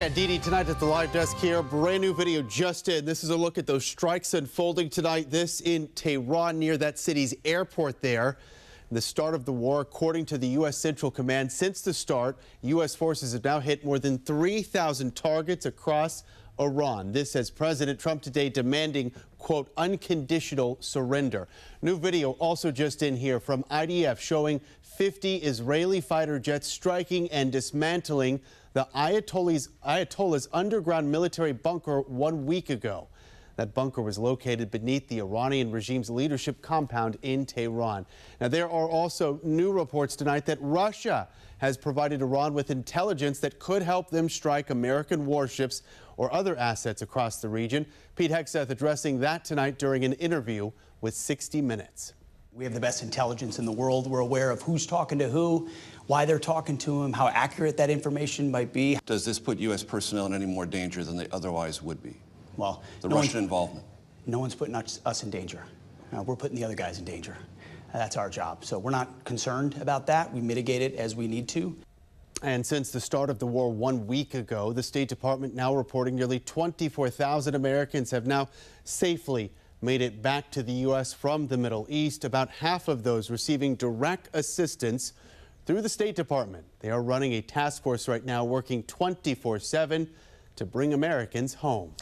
And Dee tonight at the live desk here, brand new video just in. This is a look at those strikes unfolding tonight. This in Tehran near that city's airport there. The start of the war, according to the U.S. Central Command, since the start, U.S. forces have now hit more than 3,000 targets across Iran. This as President Trump today demanding, quote, unconditional surrender. New video also just in here from IDF showing 50 Israeli fighter jets striking and dismantling the Ayatollah's underground military bunker 1 week ago. That bunker was located beneath the Iranian regime's leadership compound in Tehran. Now, there are also new reports tonight that Russia has provided Iran with intelligence that could help them strike American warships or other assets across the region. Pete Hegseth addressing that tonight during an interview with 60 Minutes. We have the best intelligence in the world. We're aware of who's talking to who, why they're talking to him, how accurate that information might be. Does this put U.S. personnel in any more danger than they otherwise would be? Well, the Russian involvement. No one's putting us in danger. We're putting the other guys in danger. That's our job. So we're not concerned about that. We mitigate it as we need to. And since the start of the war 1 week ago, the State Department now reporting nearly 24,000 Americans have now safely made it back to the U.S. from the Middle East, about half of those receiving direct assistance through the State Department. They are running a task force right now working 24/7 to bring Americans home.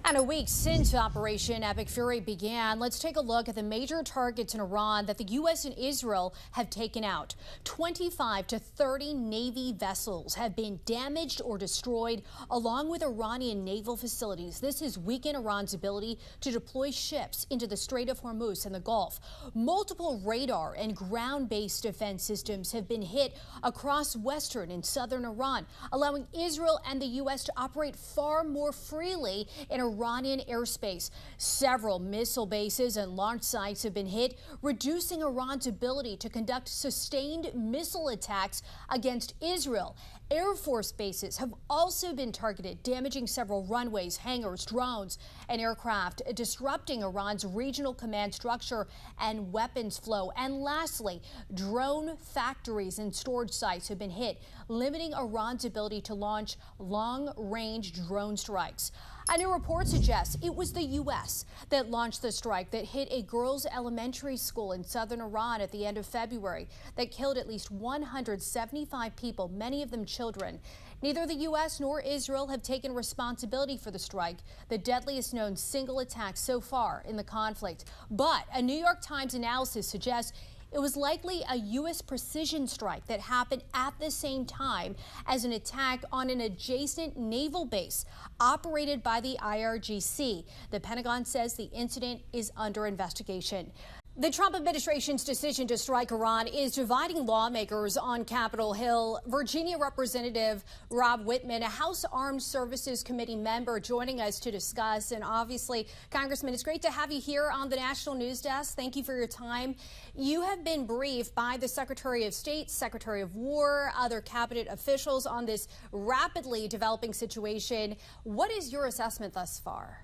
And a week since Operation Epic Fury began, let's take a look at the major targets in Iran that the U.S. and Israel have taken out. 25 to 30 Navy vessels have been damaged or destroyed, along with Iranian naval facilities. This has weakened Iran's ability to deploy ships into the Strait of Hormuz and the Gulf. Multiple radar and ground-based defense systems have been hit across western and southern Iran, allowing Israel and the U.S. to operate far more freely in Iranian airspace. Several missile bases and launch sites have been hit, reducing Iran's ability to conduct sustained missile attacks against Israel. Air Force bases have also been targeted, damaging several runways, hangars, drones, and aircraft, disrupting Iran's regional command structure and weapons flow. And lastly, drone factories and storage sites have been hit, limiting Iran's ability to launch long-range drone strikes. A new report suggests it was the U.S. that launched the strike that hit a girls' elementary school in southern Iran at the end of February that killed at least 175 people, many of them children. Neither the U.S. nor Israel have taken responsibility for the strike, the deadliest known single attack so far in the conflict. But a New York Times analysis suggests it was likely a U.S. precision strike that happened at the same time as an attack on an adjacent naval base operated by the IRGC. The Pentagon says the incident is under investigation. The Trump administration's decision to strike Iran is dividing lawmakers on Capitol Hill. Virginia Representative Rob Wittman, a House Armed Services Committee member, joining us to discuss. And obviously, Congressman, it's great to have you here on the National News Desk. Thank you for your time. You have been briefed by the Secretary of State, Secretary of War, other cabinet officials on this rapidly developing situation. What is your assessment thus far?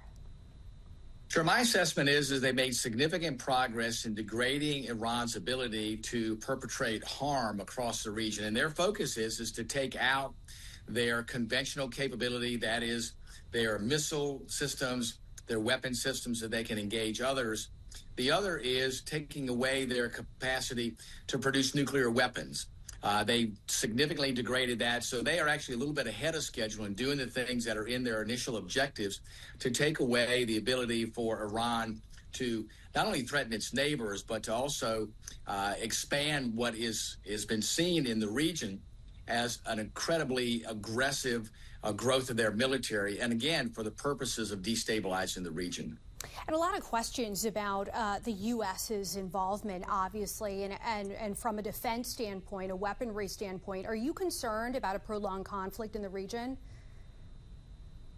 Sure. My assessment is they made significant progress in degrading Iran's ability to perpetrate harm across the region. And their focus is to take out their conventional capability, that is their missile systems, their weapon systems that they can engage others. The other is taking away their capacity to produce nuclear weapons. They significantly degraded that, so they are actually a little bit ahead of schedule in doing the things that are in their initial objectives to take away the ability for Iran to not only threaten its neighbors, but to also expand what has been seen in the region as an incredibly aggressive growth of their military, and again, for the purposes of destabilizing the region. And a lot of questions about the U.S.'s involvement, obviously, and from a defense standpoint, a weaponry standpoint. Are you concerned about a prolonged conflict in the region?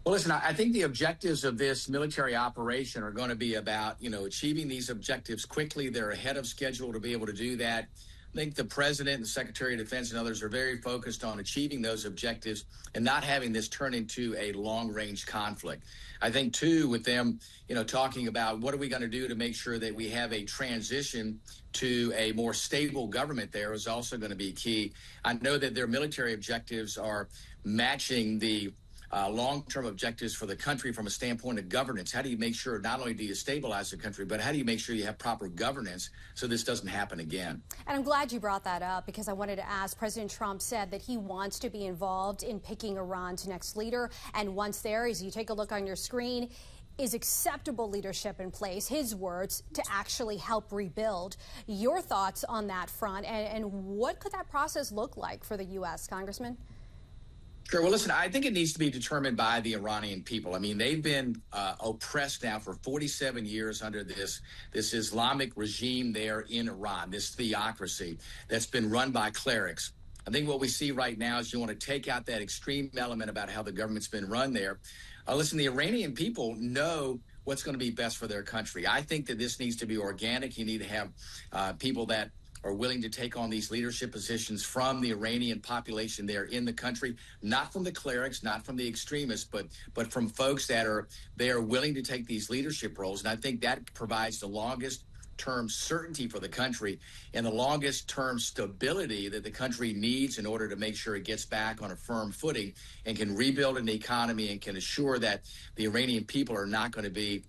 Well, listen, I think the objectives of this military operation are going to be about, achieving these objectives quickly. They're ahead of schedule to be able to do that. I think the president, the Secretary of Defense, and others are very focused on achieving those objectives and not having this turn into a long-range conflict. I think, too, with them, talking about what are we going to do to make sure that we have a transition to a more stable government there is also going to be key. I know that their military objectives are matching the long-term objectives for the country from a standpoint of governance. How do you make sure not only do you stabilize the country, but how do you make sure you have proper governance so this doesn't happen again? And I'm glad you brought that up, because I wanted to ask, President Trump said that he wants to be involved in picking Iran's next leader. And once there, as you take a look on your screen, is acceptable leadership in place, his words, to actually help rebuild. Your thoughts on that front, and what could that process look like for the U.S., Congressman? Sure. Well, listen, I think it needs to be determined by the Iranian people. I mean, they've been oppressed now for 47 years under this Islamic regime there in Iran, this theocracy that's been run by clerics. I think what we see right now is you want to take out that extreme element about how the government's been run there. Listen, the Iranian people know what's going to be best for their country. I think that this needs to be organic. You need to have people that are willing to take on these leadership positions from the Iranian population there in the country, not from the clerics, not from the extremists, but from folks that are willing to take these leadership roles. And I think that provides the longest term certainty for the country and the longest term stability that the country needs in order to make sure it gets back on a firm footing and can rebuild an economy and can assure that the Iranian people are not going to be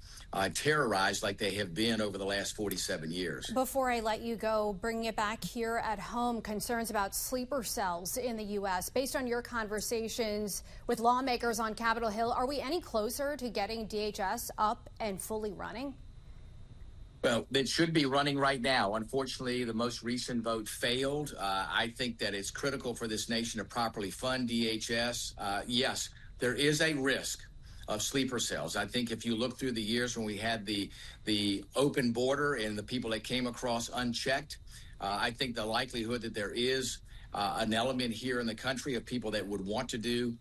terrorized like they have been over the last 47 years. Before I let you go, bringing it back here at home, concerns about sleeper cells in the U.S. Based on your conversations with lawmakers on Capitol Hill, are we any closer to getting DHS up and fully running? Well, it should be running right now. Unfortunately, the most recent vote failed. I think that it's critical for this nation to properly fund DHS. Yes, there is a risk of sleeper cells. I think if you look through the years when we had the open border and the people that came across unchecked, I think the likelihood that there is an element here in the country of people that would want to do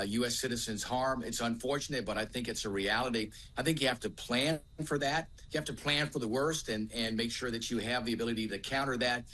U.S. citizens harm. It's unfortunate, but I think it's a reality. I think you have to plan for that. You have to plan for the worst and make sure that you have the ability to counter that.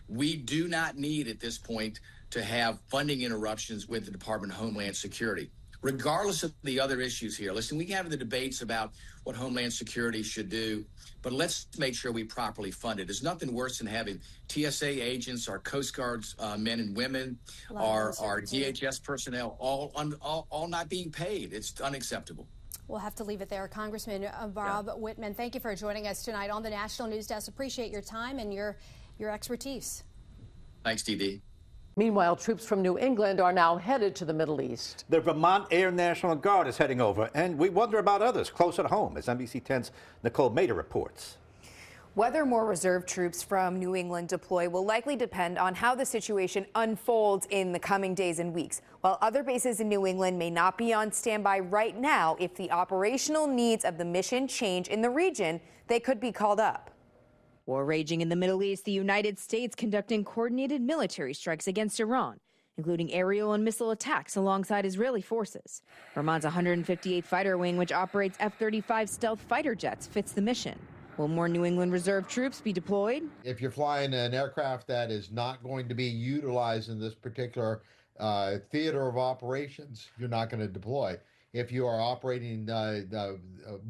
We do not need at this point to have funding interruptions with the Department of Homeland Security. Regardless of the other issues here, listen, we can have the debates about what Homeland Security should do, but let's make sure we properly fund it. There's nothing worse than having TSA agents, our Coast Guard's men and women, our DHS personnel, all not being paid. It's unacceptable. We'll have to leave it there. Congressman Bob Whitman, thank you for joining us tonight on the National News Desk. Appreciate your time and your expertise. Thanks, DD. Meanwhile, troops from New England are now headed to the Middle East. The Vermont Air National Guard is heading over, and we wonder about others close at home, as NBC 10's Nicole Mader reports. Whether more reserve troops from New England deploy will likely depend on how the situation unfolds in the coming days and weeks. While other bases in New England may not be on standby right now, if the operational needs of the mission change in the region, they could be called up. War raging in the Middle East, the United States conducting coordinated military strikes against Iran, including aerial and missile attacks alongside Israeli forces. Vermont's 158th Fighter Wing, which operates F-35 stealth fighter jets, fits the mission. Will more New England Reserve troops be deployed? If you're flying an aircraft that is not going to be utilized in this particular theater of operations, you're not going to deploy. If you are operating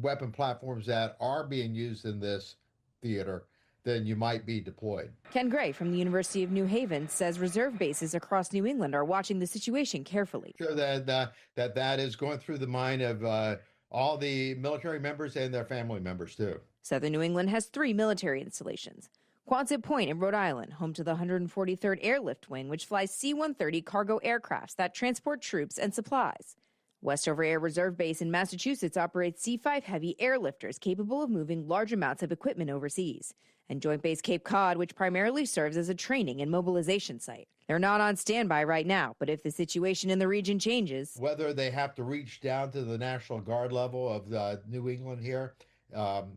weapon platforms that are being used in this theater, then you might be deployed. Ken Gray from the University of New Haven says reserve bases across New England are watching the situation carefully. Sure that is going through the mind of all the military members and their family members too. Southern New England has 3 military installations. Quonset Point in Rhode Island, home to the 143rd Airlift Wing, which flies C-130 cargo aircrafts that transport troops and supplies. Westover Air Reserve Base in Massachusetts operates C-5 heavy airlifters capable of moving large amounts of equipment overseas. And Joint Base Cape Cod, which primarily serves as a training and mobilization site. They're not on standby right now, but if the situation in the region changes... Whether they have to reach down to the National Guard level of New England here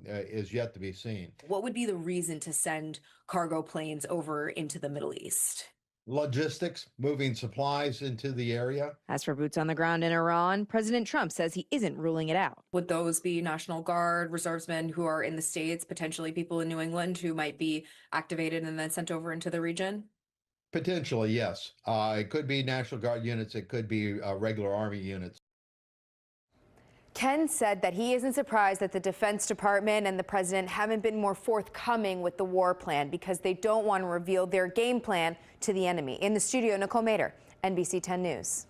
is yet to be seen. What would be the reason to send cargo planes over into the Middle East? Logistics, moving supplies into the area. As for boots on the ground in Iran, President Trump says he isn't ruling it out. Would those be National Guard reservesmen who are in the States, potentially people in New England who might be activated and then sent over into the region? Potentially, yes. It could be National Guard units. It could be regular Army units. Ken said that he isn't surprised that the Defense Department and the president haven't been more forthcoming with the war plan because they don't want to reveal their game plan to the enemy. In the studio, Nicole Mader, NBC 10 News.